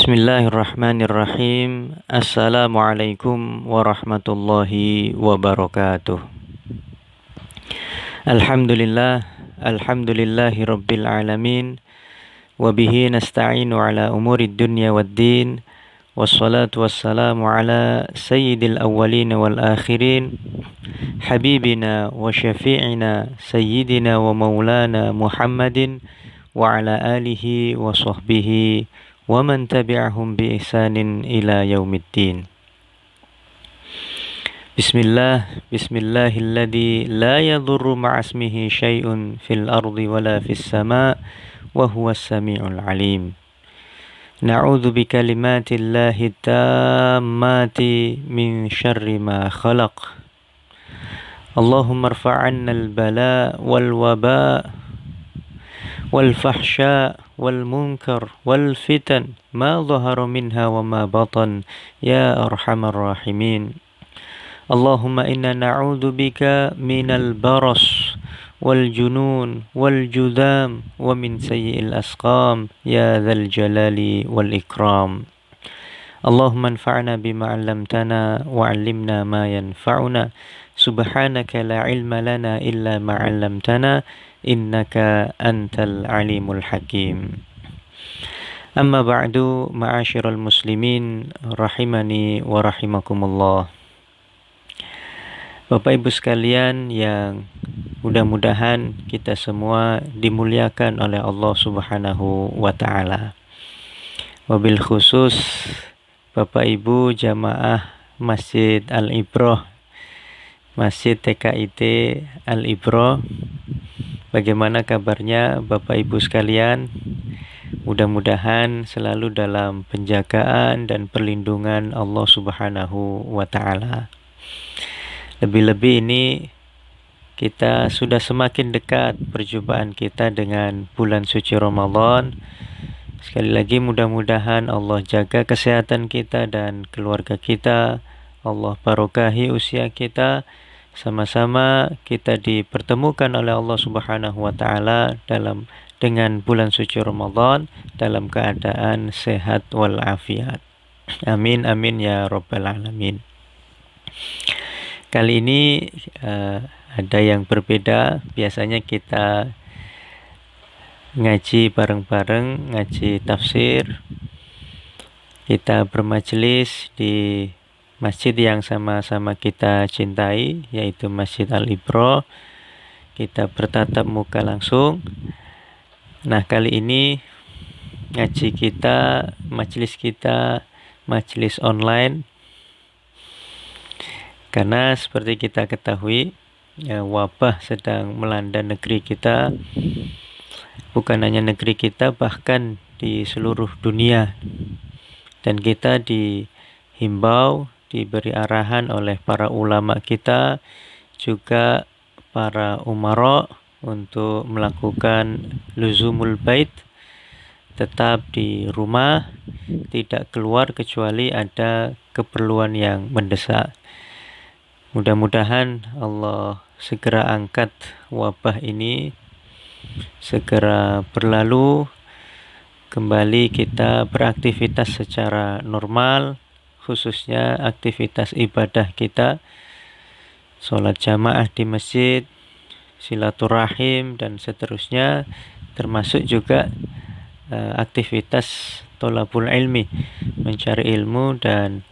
Bismillahirrahmanirrahim. Assalamualaikum warahmatullahi wabarakatuh. Alhamdulillahi rabbil alamin. Wabihi nasta'inu ala umurid dunya waddin. Wassalatu wassalamu ala sayyidil awwalin wal akhirin. Habibina wa syafi'ina sayyidina wa maulana Muhammadin wa ala alihi wa sahbihi wa man tabi'ahum bi ihsanin ila yaumiddin. Bismillahilladzi la yadhurru ma'asmihi syai'un fil ardi wala fis sama' wa huwas sami'ul alim. Na'udzu bi kalimatillahi tammati min syarri ma khalaq. Allahumma irfa'anna al-bala' wal waba' wal fahsya' wal munkar wal fitan ma dhahara minha wa ma batan ya arhamar rahimin. Allahumma inna na'udzu bika minal baras wal junun wal judam wa min sayyi'il asqam ya dzal jalali wal ikram. Allahumma anfa'na bima 'allamtana wa 'allimna ma yanfa'una. Subhanaka la ilma lana illa ma 'allamtana innaka antal alimul hakim. Amma ba'du, ma'asyiral muslimin rahimani wa rahimakumullah. Bapak Ibu sekalian yang mudah-mudahan kita semua dimuliakan oleh Allah Subhanahu wa taala. Wabil khusus Bapak Ibu jamaah Masjid Al-Ibrah, Masjid TKIT Al-Ibrah. Bagaimana kabarnya Bapak Ibu sekalian? Mudah-mudahan selalu dalam penjagaan dan perlindungan Allah Subhanahu wa taala. Lebih-lebih ini kita sudah semakin dekat perjumpaan kita dengan bulan suci Ramadan. Sekali lagi mudah-mudahan Allah jaga kesehatan kita dan keluarga kita. Allah barokahi usia kita. Sama-sama kita dipertemukan oleh Allah Subhanahu wa taala dengan bulan suci Ramadan dalam keadaan sehat wal afiat. Amin amin ya rabbal alamin. Kali ini ada yang berbeda. Biasanya kita ngaji bareng-bareng, ngaji tafsir. Kita bermajelis di masjid yang sama-sama kita cintai, yaitu Masjid Al-Ibrah. Kita bertatap muka langsung. Nah, kali ini ngaji kita, majelis kita, majelis online. Karena seperti kita ketahui, wabah sedang melanda negeri kita. Bukan hanya negeri kita, bahkan di seluruh dunia. Dan kita dihimbau, diberi arahan oleh para ulama kita, juga para umara untuk melakukan luzumul bait, tetap di rumah, tidak keluar kecuali ada keperluan yang mendesak. Mudah-mudahan Allah segera angkat wabah ini, segera berlalu, kembali kita beraktivitas secara normal, khususnya aktivitas ibadah kita, sholat jamaah di masjid, silaturahim, dan seterusnya, termasuk juga aktivitas thalabul ilmi, mencari ilmu dan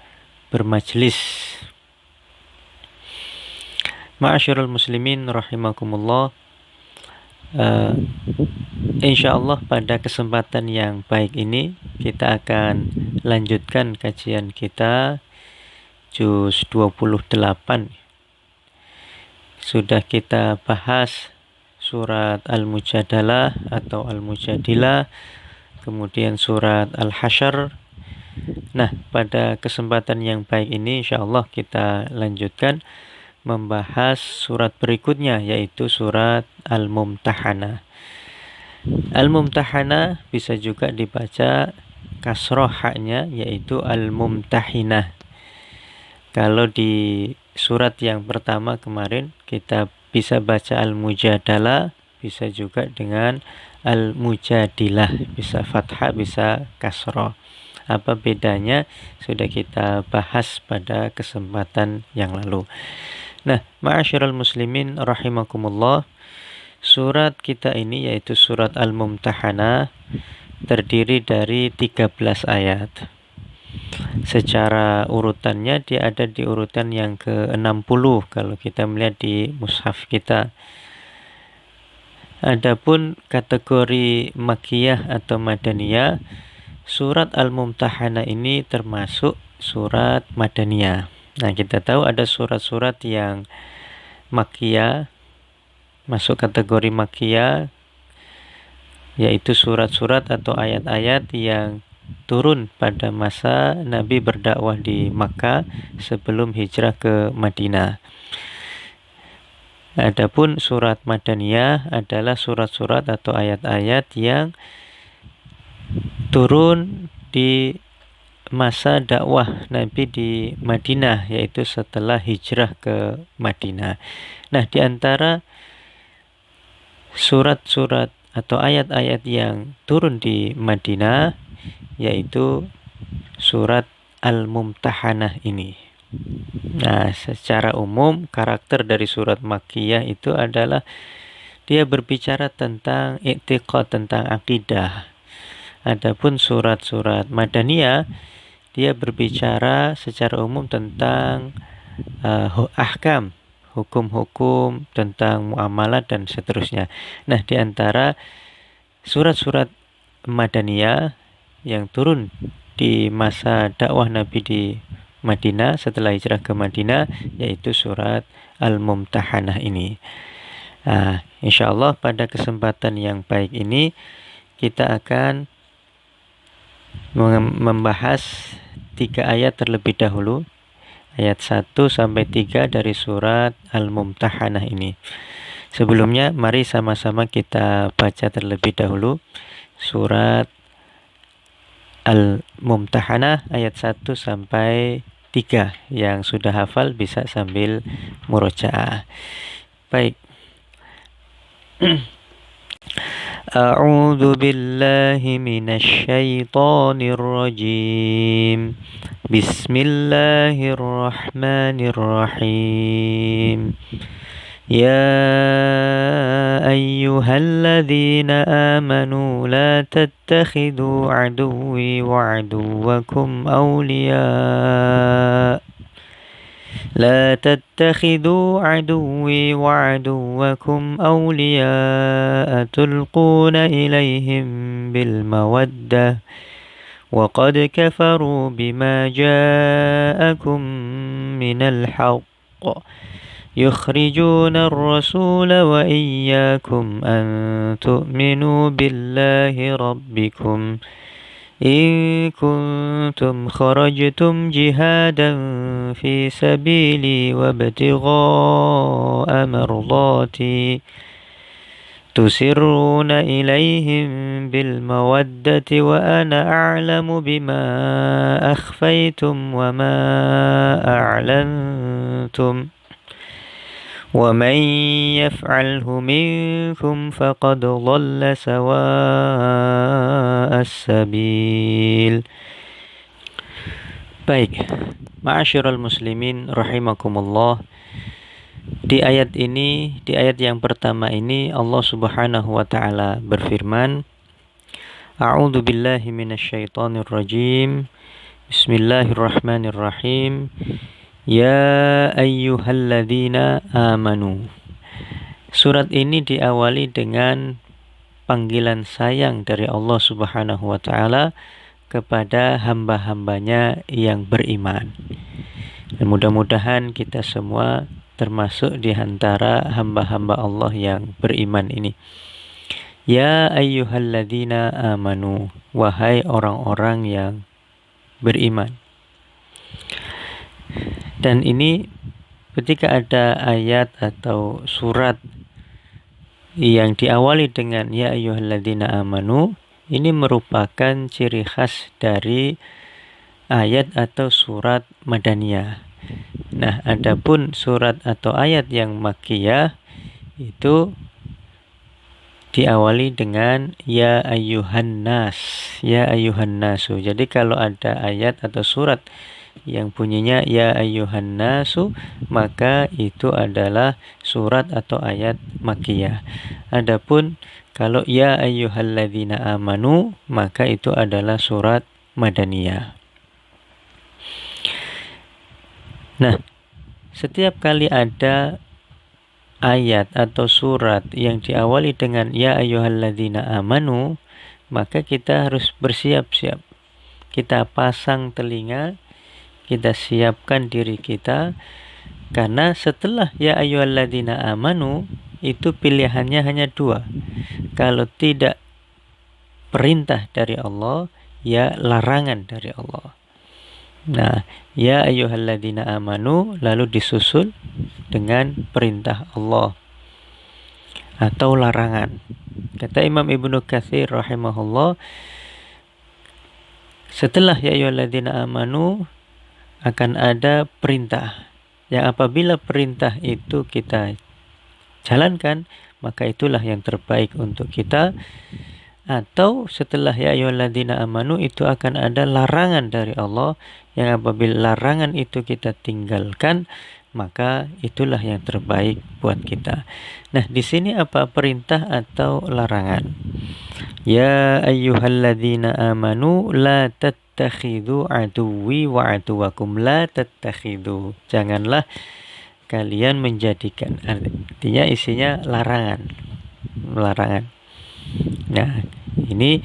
bermajlis. Ma'asyiral muslimin rahimakumullah. Insyaallah pada kesempatan yang baik ini kita akan lanjutkan kajian kita juz 28. Sudah kita bahas surat Al-Mujadalah atau Al-Mujadilah, kemudian surat Al-Hasyr. Nah, pada kesempatan yang baik ini insyaallah kita lanjutkan membahas surat berikutnya, yaitu surat Al-Mumtahanah. Al-Mumtahanah bisa juga dibaca kasroh haknya, yaitu Al-Mumtahinah. Kalau di surat yang pertama kemarin kita bisa baca Al-Mujadalah, bisa juga dengan Al-Mujadilah, bisa fathah, bisa kasroh. Apa bedanya sudah kita bahas pada kesempatan yang lalu. Nah, ma'asyiral muslimin rahimakumullah, surat kita ini yaitu surat Al-Mumtahanah terdiri dari 13 ayat. Secara urutannya dia ada di urutan yang ke-60 kalau kita melihat di mushaf kita. Adapun kategori Makkiyah atau Madaniyah, surat Al-Mumtahanah ini termasuk surat Madaniyah. Nah, kita tahu ada surat-surat yang Makkiyah, masuk kategori Makkiyah, yaitu surat-surat atau ayat-ayat yang turun pada masa Nabi berdakwah di Makkah sebelum hijrah ke Madinah. Adapun surat Madaniyah adalah surat-surat atau ayat-ayat yang turun di masa dakwah Nabi di Madinah, yaitu setelah hijrah ke Madinah. Nah, di antara surat-surat atau ayat-ayat yang turun di Madinah yaitu surat Al-Mumtahanah ini. Nah, secara umum karakter dari surat Makkiyah itu adalah dia berbicara tentang i'tiqad, tentang akidah. Adapun surat-surat Madaniyah dia berbicara secara umum tentang ahkam, hukum-hukum, tentang muamalah dan seterusnya. Nah, di antara surat-surat Madaniyah yang turun di masa dakwah Nabi di Madinah setelah hijrah ke Madinah yaitu surat Al-Mumtahanah ini. Insyaallah pada kesempatan yang baik ini kita akan membahas 3 ayat terlebih dahulu, ayat 1 sampai 3 dari surat Al-Mumtahanah ini. Sebelumnya mari sama-sama kita baca terlebih dahulu surat Al-Mumtahanah ayat 1 sampai 3. Yang sudah hafal bisa sambil murojaah. Baik. A'udzu billahi minasy syaithanir rajim. Bismillahirrahmanirrahim. يا أيها الذين آمنوا لا تتخذوا عدوي وعدوكم أولياء تلقون إليهم بالمودة وقد كفروا بما جاءكم من الحق يخرجون الرسول وإياكم أن تؤمنوا بالله ربكم إن كنتم خرجتم جهادا في سبيلي وابتغاء مرضاتي تسرون إليهم بالمودة وأنا أعلم بما أخفيتم وما أعلنتم ومن يفعله منكم فقد ضل سواء السبيل. Baik, ma'asyiral muslimin rahimakumullah. Di ayat ini, di ayat yang pertama ini Allah Subhanahu wa taala berfirman, A'udzu billahi minasyaitonir rajim. Bismillahirrahmanirrahim. Ya ayyuhalladzina amanu. Surat ini diawali dengan panggilan sayang dari Allah Subhanahu wa taala kepada hamba-hambanya yang beriman. Dan mudah-mudahan kita semua termasuk di antara hamba-hamba Allah yang beriman ini. Ya ayyuhalladzina amanu, wahai orang-orang yang beriman. Dan ini ketika ada ayat atau surat yang diawali dengan ya ayyuhalladzina amanu, ini merupakan ciri khas dari ayat atau surat Madaniyah. Nah, adapun surat atau ayat yang Makkiyah itu diawali dengan ya ayyuhan nas, ya ayyuhan nasu. Jadi kalau ada ayat atau surat yang bunyinya ya ayyuhan nasu, maka itu adalah surat atau ayat makkiyah. Adapun kalau ya ayyuhalladzina amanu, maka itu adalah surat madaniyah. Nah, setiap kali ada ayat atau surat yang diawali dengan ya ayyuhalladzina amanu, maka kita harus bersiap-siap. Kita pasang telinga, kita siapkan diri kita, karena setelah ya ayyuhalladzina amanu itu pilihannya hanya dua. Kalau tidak perintah dari Allah, ya larangan dari Allah. Nah, ya ayyuhalladzina amanu lalu disusul dengan perintah Allah atau larangan. Kata Imam Ibnu Katsir rahimahullah, setelah ya ayyuhalladzina amanu akan ada perintah. Yang apabila perintah itu kita jalankan, maka itulah yang terbaik untuk kita. Atau setelah ya ayyuhalladzina amanu itu akan ada larangan dari Allah, yang apabila larangan itu kita tinggalkan, maka itulah yang terbaik buat kita. Nah, di sini apa perintah atau larangan? Ya ayyuhalladzina amanu la tattakhidhu aduwwi wa aduwakum, la tattakhidhu. Janganlah kalian menjadikan, artinya isinya larangan. Larangan. Nah, ini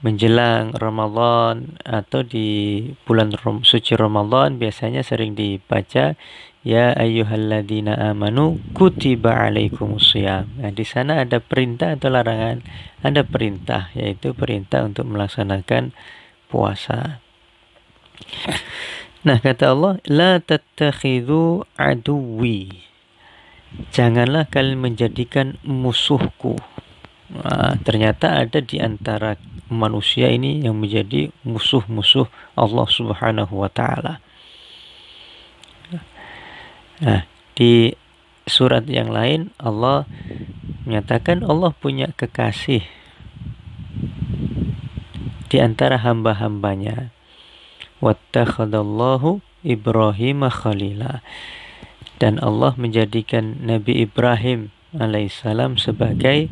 menjelang Ramadan atau di bulan suci Ramadan biasanya sering dibaca ya ayyuhalladzina amanu kutiba alaikumusiyam. Nah, di sana ada perintah atau larangan? Ada perintah, yaitu perintah untuk melaksanakan puasa. Nah, kata Allah, la tattakhidhu aduwwi. Janganlah kalian menjadikan musuhku. Nah, ternyata ada di antara manusia ini yang menjadi musuh-musuh Allah Subhanahu wa taala. Nah, di surat yang lain Allah menyatakan Allah punya kekasih di antara hamba-hambanya. Wattakhadallahu Ibrahim khalila. Dan Allah menjadikan Nabi Ibrahim alaihissalam sebagai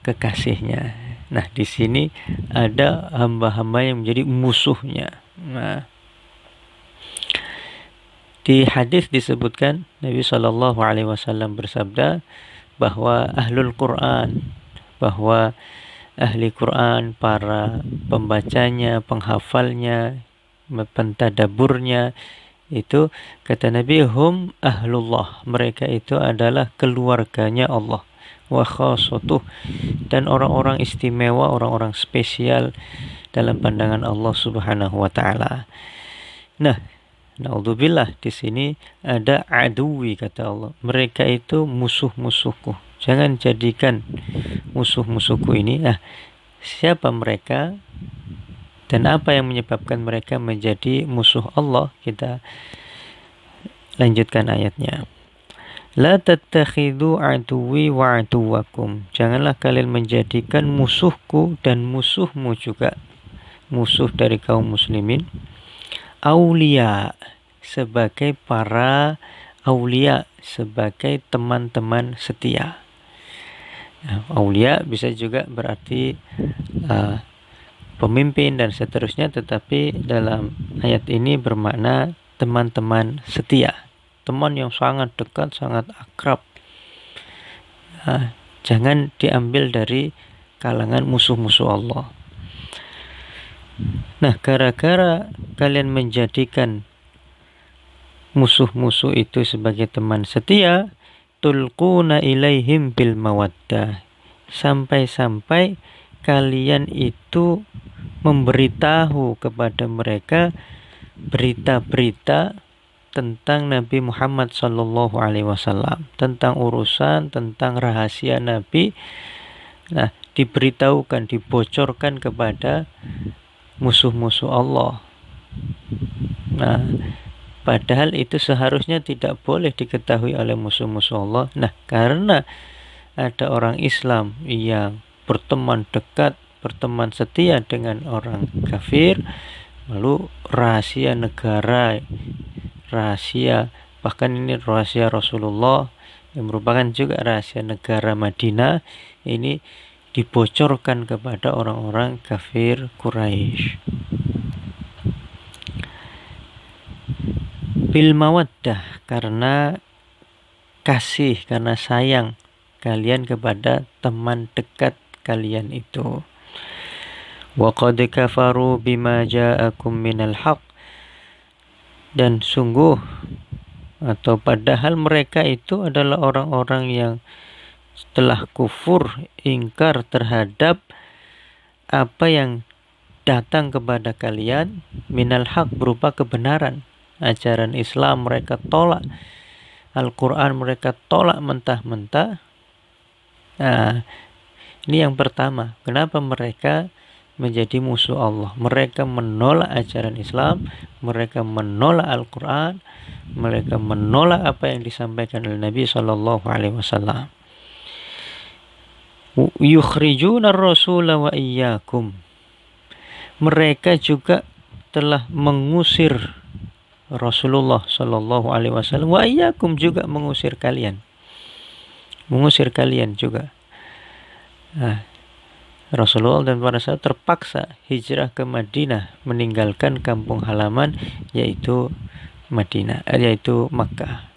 kekasihnya. Nah, di sini ada hamba-hamba yang menjadi musuhnya. Nah, di hadis disebutkan Nabi Shallallahu Alaihi Wasallam bersabda bahwa ahlul Quran, bahwa ahli Quran, para pembacanya, penghafalnya, pentadaburnya, itu kata Nabi hum ahlullah, mereka itu adalah keluarganya Allah, wa khasatuh, dan orang-orang istimewa, orang-orang spesial dalam pandangan Allah Subhanahu wa taala. Nah, naudzubillah, di sini ada aduwi, kata Allah. Mereka itu musuh-musuhku. Jangan jadikan musuh-musuhku ini. Nah, siapa mereka dan apa yang menyebabkan mereka menjadi musuh Allah? Kita lanjutkan ayatnya. La tattakhidhu aduwi wa aduwakum. Janganlah kalian menjadikan musuhku dan musuhmu juga, musuh dari kaum muslimin, aulia, sebagai para aulia, sebagai teman-teman setia. Nah, aulia bisa juga berarti pemimpin dan seterusnya, tetapi dalam ayat ini bermakna teman-teman setia, teman yang sangat dekat, sangat akrab. Nah, jangan diambil dari kalangan musuh-musuh Allah. Nah, gara-gara kalian menjadikan musuh-musuh itu sebagai teman setia, tulquna ilaihim bil mawaddah, sampai-sampai kalian itu memberitahu kepada mereka berita-berita tentang Nabi Muhammad sallallahu alaihi wasallam, tentang urusan, tentang rahasia Nabi. Nah, diberitahukan, dibocorkan kepada musuh-musuh Allah. Nah, padahal itu seharusnya tidak boleh diketahui oleh musuh-musuh Allah. Nah, karena ada orang Islam yang berteman dekat, berteman setia dengan orang kafir, lalu rahasia negara, rahasia, bahkan ini rahasia Rasulullah yang merupakan juga rahasia negara Madinah, ini dibocorkan kepada orang-orang kafir Quraisy. Bil mawaddah, karena kasih, karena sayang kalian kepada teman dekat kalian itu. Wa qad kafaru bima ja'akum minal haq, dan sungguh atau padahal mereka itu adalah orang-orang yang telah kufur, ingkar terhadap apa yang datang kepada kalian minal haq, berupa kebenaran. Ajaran Islam mereka tolak, Al-Quran mereka tolak mentah-mentah. Nah, ini yang pertama, kenapa mereka menjadi musuh Allah. Mereka menolak ajaran Islam, mereka menolak Al-Quran, mereka menolak apa yang disampaikan oleh Nabi SAW. Yukhrijuna ar-rasula wa iyyakum, mereka juga telah mengusir Rasulullah SAW, wa iyyakum, juga mengusir kalian juga. Nah, Rasulullah dan para sahabat terpaksa hijrah ke Madinah, meninggalkan kampung halaman yaitu Makkah.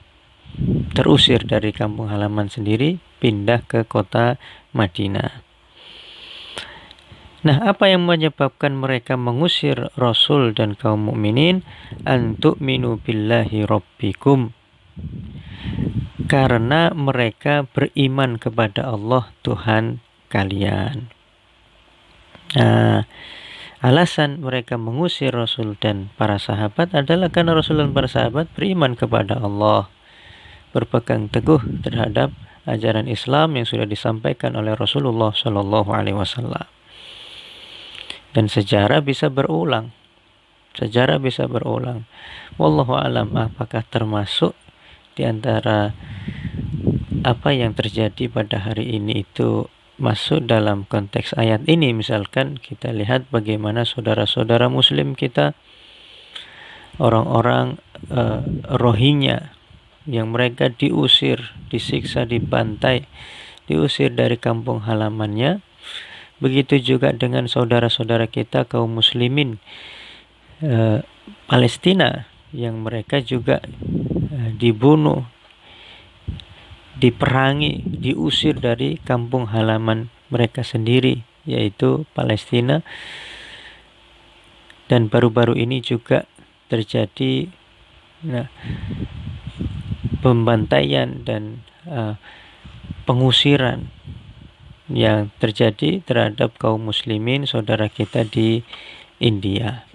Terusir dari kampung halaman sendiri, pindah ke kota Madinah. Nah, apa yang menyebabkan mereka mengusir Rasul dan kaum mukminin? Antu'minu billahi rabbikum, karena mereka beriman kepada Allah Tuhan kalian. Nah, alasan mereka mengusir Rasul dan para sahabat adalah karena Rasul dan para sahabat beriman kepada Allah, berpegang teguh terhadap ajaran Islam yang sudah disampaikan oleh Rasulullah SAW. Dan sejarah bisa berulang. Wallahu alam, apakah termasuk di antara apa yang terjadi pada hari ini itu masuk dalam konteks ayat ini? Misalkan kita lihat bagaimana saudara-saudara muslim kita, orang-orang Rohingya, yang mereka diusir, disiksa, dibantai, diusir dari kampung halamannya. Begitu juga dengan saudara-saudara kita kaum muslimin Palestina, yang mereka juga dibunuh, diperangi, diusir dari kampung halaman mereka sendiri, yaitu Palestina. Dan baru-baru ini juga terjadi pembantaian dan pengusiran yang terjadi terhadap kaum muslimin saudara kita di India.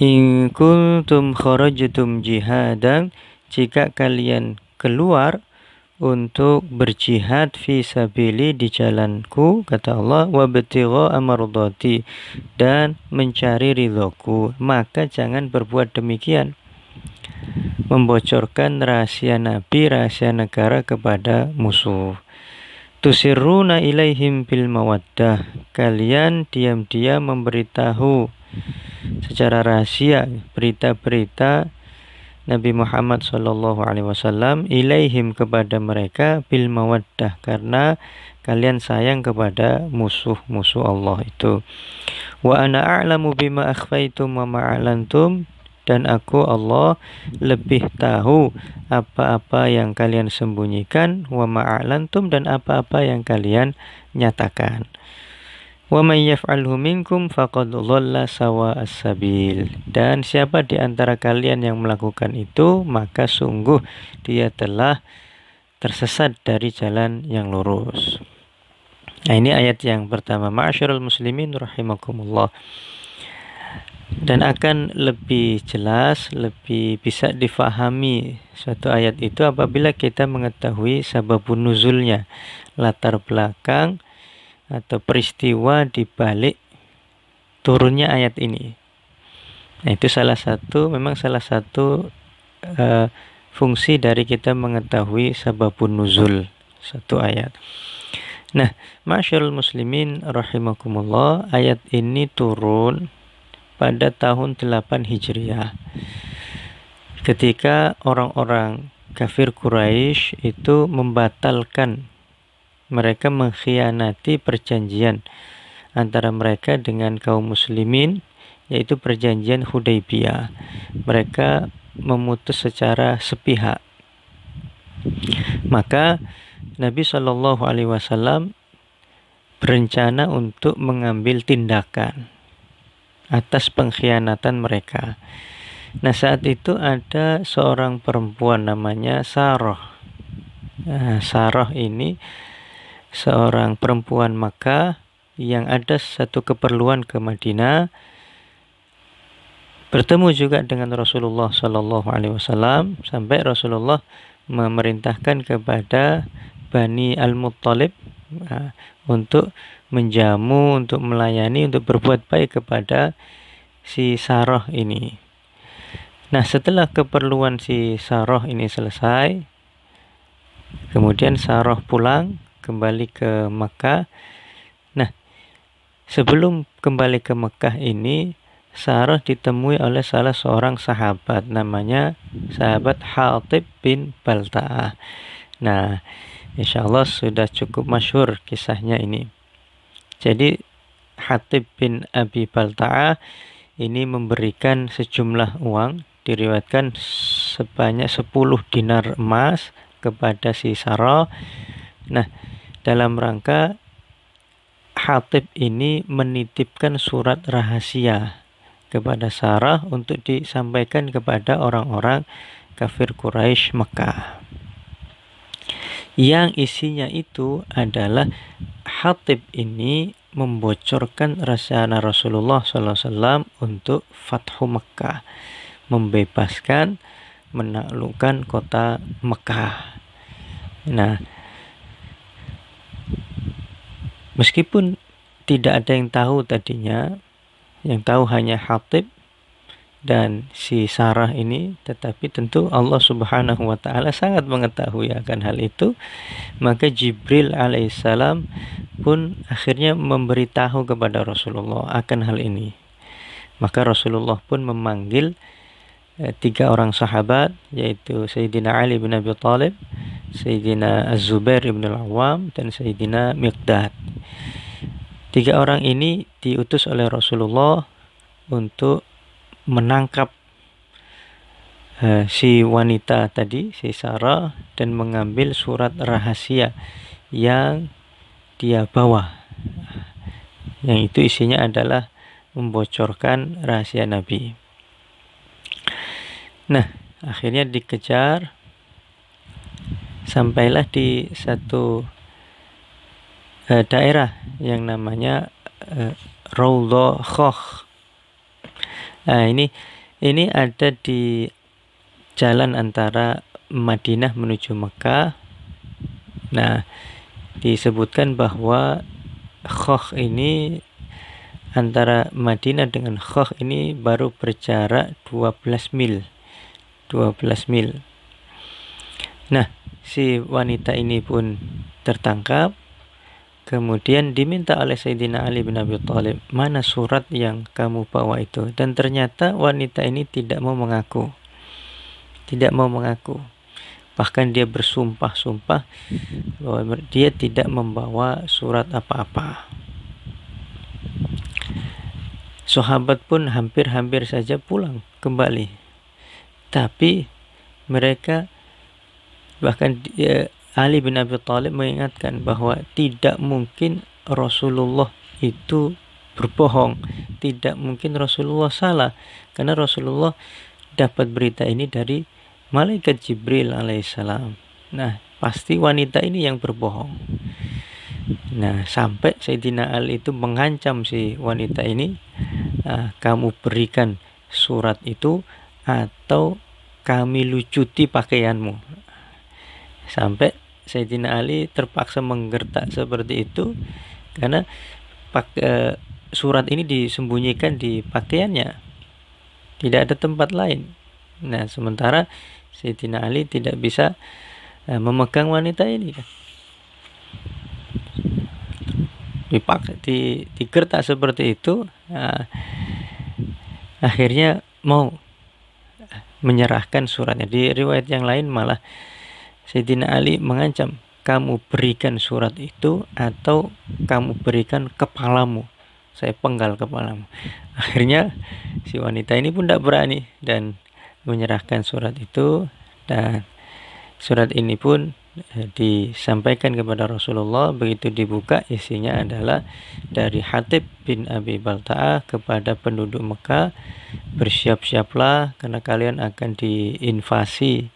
In kuntum kharajtum jihadan, jika kalian keluar untuk berjihad fi sabili, di jalanku, kata Allah, wa btigha amardati, dan mencari ridhoku, maka jangan berbuat demikian, membocorkan rahasia Nabi, rahasia negara kepada musuh. Tusirruna ilaihim bil mawaddah, kalian diam-diam memberitahu secara rahasia berita-berita Nabi Muhammad SAW ilaihim, kepada mereka, bil mawaddah, karena kalian sayang kepada musuh-musuh Allah itu. Wa ana a'lamu bima akhfaitum wa ma'alantum, dan aku Allah lebih tahu apa-apa yang kalian sembunyikan, wa ma'alantum, dan apa-apa yang kalian nyatakan. Wa may yaf'alhu minkum faqad dhalla sawa'as sabil, dan siapa di antara kalian yang melakukan itu, maka sungguh dia telah tersesat dari jalan yang lurus. Nah, ini ayat yang pertama. Ma'asyiral muslimin rahimakumullah. Dan akan lebih jelas, lebih bisa difahami suatu ayat itu apabila kita mengetahui sababun nuzulnya, latar belakang atau peristiwa di balik turunnya ayat ini. Nah, itu memang salah satu fungsi dari kita mengetahui sababun nuzul, satu ayat. Nah, masyarul muslimin rahimakumullah, ayat ini turun pada tahun 8 Hijriah. Ketika orang-orang kafir Quraisy itu membatalkan, mereka mengkhianati perjanjian antara mereka dengan kaum muslimin, yaitu perjanjian Hudaybiyah. Mereka memutus secara sepihak. Maka Nabi Shallallahu Alaihi Wasallam berencana untuk mengambil tindakan atas pengkhianatan mereka. Nah, saat itu ada seorang perempuan namanya Sarah. Nah, Sarah ini seorang perempuan Makkah yang ada satu keperluan ke Madinah, bertemu juga dengan Rasulullah Shallallahu Alaihi Wasallam sampai Rasulullah memerintahkan kepada Bani Al-Muttalib untuk menjamu, untuk melayani, untuk berbuat baik kepada si Sarah ini. Nah, setelah keperluan si Sarah ini selesai, kemudian Sarah pulang kembali ke Mekah. Nah, sebelum kembali ke Mekah ini, Sarah ditemui oleh salah seorang sahabat, namanya sahabat Hatib bin Balta'ah. Nah, insya Allah sudah cukup masyhur kisahnya ini. Jadi Hatib bin Abi Balta'ah ini memberikan sejumlah uang, diriwayatkan sebanyak 10 dinar emas kepada si Sarah. Nah, dalam rangka Hatib ini menitipkan surat rahasia kepada Sarah untuk disampaikan kepada orang-orang kafir Quraisy Mekah. Yang isinya itu adalah Hatib ini membocorkan rencana Rasulullah SAW untuk Fathu Mekah, membebaskan, menaklukkan kota Mekah. Nah, meskipun tidak ada yang tahu tadinya, yang tahu hanya Hatib dan si Sarah ini, tetapi tentu Allah Subhanahu wa Ta'ala sangat mengetahui akan hal itu. Maka Jibril alaihissalam pun akhirnya memberitahu kepada Rasulullah akan hal ini. Maka Rasulullah pun memanggil 3 orang sahabat, yaitu Sayyidina Ali bin Abi Thalib, Sayyidina Az-Zubair bin Al-Awwam, dan Sayyidina Miqdad. 3 orang ini diutus oleh Rasulullah untuk menangkap si wanita tadi, si Sarah, dan mengambil surat rahasia yang dia bawa, yang itu isinya adalah membocorkan rahasia Nabi. Nah, akhirnya dikejar, sampailah di satu daerah yang namanya Raudhah Khokh. Nah, ini ada di jalan antara Madinah menuju Mekah. Nah, disebutkan bahwa Khokh ini, antara Madinah dengan Khokh ini baru berjarak 12 mil. Nah, si wanita ini pun tertangkap. Kemudian diminta oleh Sayyidina Ali bin Abi Thalib, mana surat yang kamu bawa itu? Dan ternyata wanita ini tidak mau mengaku. Bahkan dia bersumpah-sumpah bahwa dia tidak membawa surat apa-apa. Sahabat pun hampir-hampir saja pulang kembali. Tapi mereka, bahkan Ali bin Abi Thalib mengingatkan bahwa tidak mungkin Rasulullah itu berbohong, tidak mungkin Rasulullah salah, karena Rasulullah dapat berita ini dari malaikat Jibril alaihissalam. Nah, pasti wanita ini yang berbohong. Nah, sampai Sayyidina Ali itu mengancam si wanita ini, kamu berikan surat itu atau kami lucuti pakaianmu. Sampai Sayyidina Ali terpaksa menggertak seperti itu karena surat ini disembunyikan di pakaiannya, tidak ada tempat lain. Nah, sementara Sayyidina Ali tidak bisa memegang wanita ini. digertak seperti itu, akhirnya mau menyerahkan suratnya. Di riwayat yang lain malah Sayyidina Ali mengancam, kamu berikan surat itu atau kamu berikan kepalamu, saya penggal kepalamu. Akhirnya si wanita ini pun tidak berani dan menyerahkan surat itu, dan surat ini pun disampaikan kepada Rasulullah. Begitu dibuka, isinya adalah dari Hatib bin Abi Balta'ah kepada penduduk Mekah, bersiap-siaplah karena kalian akan diinvasi,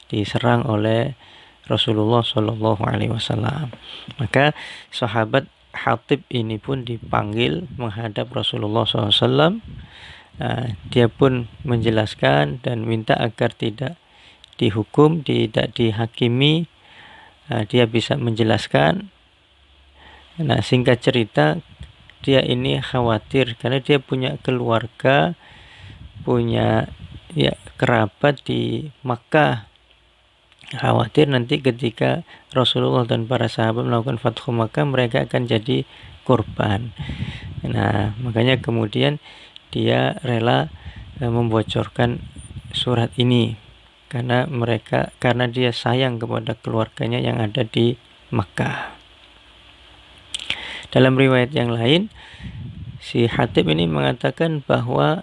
diserang oleh Rasulullah Shallallahu Alaihi Wasallam. Maka sahabat Hatib ini pun dipanggil menghadap Rasulullah SAW. Dia pun menjelaskan dan minta agar tidak dihukum, tidak dihakimi. Dia bisa menjelaskan. Nah, singkat cerita, dia ini khawatir karena dia punya keluarga, punya kerabat di Makkah. Khawatir nanti ketika Rasulullah dan para sahabat melakukan Fathu Makkah, mereka akan jadi korban. Nah, makanya kemudian dia rela membocorkan surat ini karena dia sayang kepada keluarganya yang ada di Makkah. Dalam riwayat yang lain, si Hatib ini mengatakan bahwa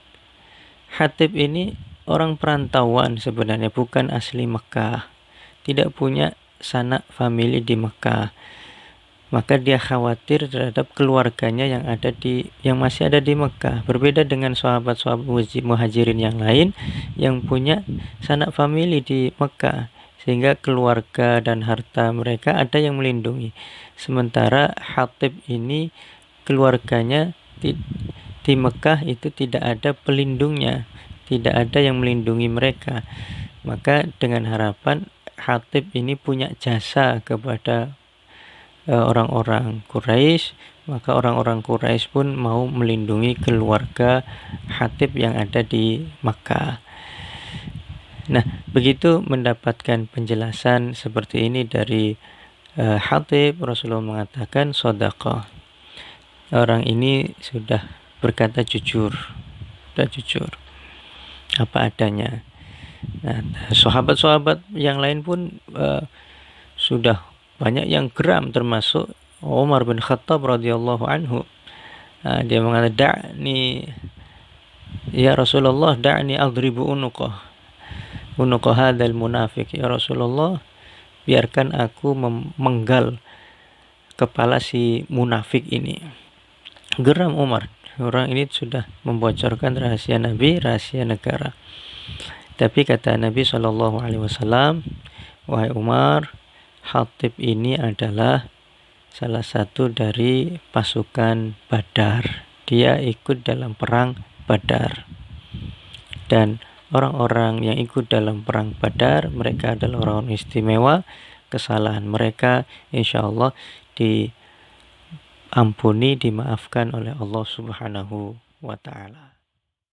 Hatib ini orang perantauan sebenarnya, bukan asli Makkah, tidak punya sanak famili di Makkah. Maka dia khawatir terhadap keluarganya yang masih ada di Mekah. Berbeda dengan sahabat-sahabat muhajirin yang lain yang punya sanak famili di Mekah, sehingga keluarga dan harta mereka ada yang melindungi. Sementara Hatib ini keluarganya di Mekah itu tidak ada pelindungnya, tidak ada yang melindungi mereka. Maka dengan harapan Hatib ini punya jasa kepada orang-orang Quraisy, maka orang-orang Quraisy pun mau melindungi keluarga Hatib yang ada di Makkah. Nah, begitu mendapatkan penjelasan seperti ini dari Hatib, Rasulullah mengatakan shadaqah. Orang ini sudah berkata jujur, apa adanya. Nah, sahabat-sahabat yang lain pun sudah banyak yang geram, termasuk Umar bin Khattab radhiyallahu anhu. Dia mengatakan, da'ni ya Rasulullah, da'ni adribu unuqah hadzal munafiq. Ya Rasulullah, biarkan aku memenggal kepala si munafik ini. Geram Umar, orang ini sudah membocorkan rahasia Nabi, rahasia negara. Tapi kata Nabi SAW, wahai Umar, Hatib ini adalah salah satu dari pasukan Badar. Dia ikut dalam perang Badar. Dan orang-orang yang ikut dalam perang Badar, mereka adalah orang istimewa. Kesalahan mereka insya Allah diampuni, dimaafkan oleh Allah Subhanahu wa ta'ala.